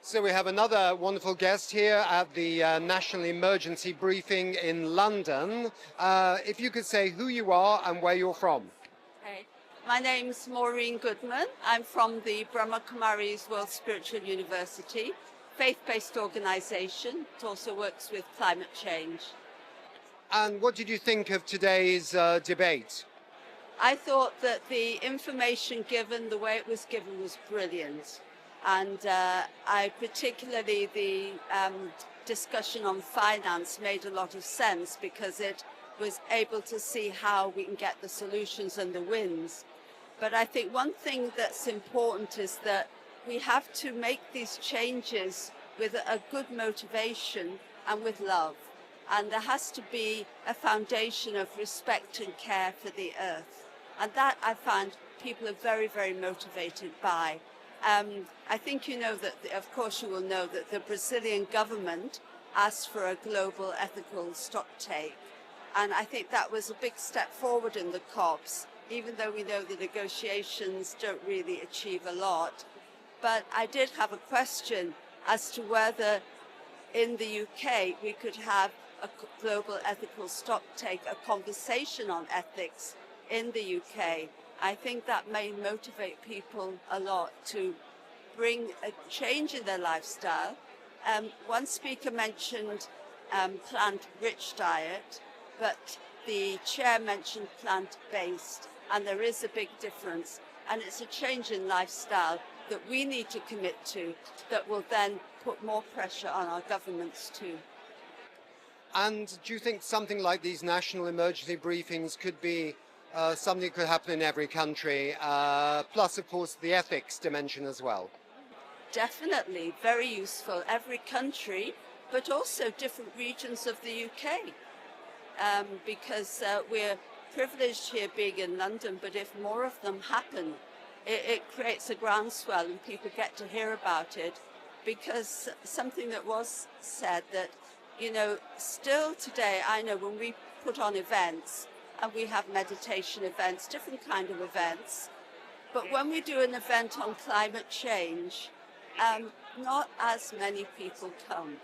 So we have another wonderful guest here at the National Emergency Briefing in London. If you could say who you are and where you're from. Hey, my name's Maureen Goodman. I'm from the BrahmaKumaris World Spiritual University, faith-based organisation. It also works with climate change. And what did you think of today's debate? I thought that the information given, the way it was given, was brilliant. And I particularly the discussion on finance made a lot of sense because it was able to see how we can get the solutions and the wins. But I think one thing that's important is that we have to make these changes with a good motivation and with love. And there has to be a foundation of respect and care for the earth. And that I find people are very, very motivated by. I think you know that, of course you will know that the Brazilian government asked for a global ethical stocktake. And I think that was a big step forward in the COPs, even though we know the negotiations don't really achieve a lot. But I did have a question as to whether in the UK we could have a global ethical stocktake, a conversation on ethics in the UK. I think that may motivate people a lot to bring a change in their lifestyle. One speaker mentioned plant-rich diet, but the chair mentioned plant-based, and there is a big difference. And it's a change in lifestyle that we need to commit to that will then put more pressure on our governments too. And do you think something like these national emergency briefings could be something that could happen in every country, plus, of course, the ethics dimension as well? Definitely, very useful. Every country, but also different regions of the UK, because we're privileged here being in London, but if more of them happen, it creates a groundswell and people get to hear about it, because something that was said that, you know, still today, I know when we put on events, and we have meditation events, different kind of events. But when we do an event on climate change, not as many people come.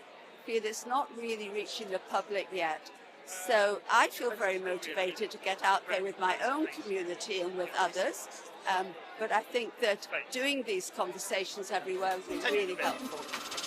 I feel it's not really reaching the public yet. So I feel very motivated to get out there with my own community and with others. But I think that doing these conversations everywhere would be really helpful.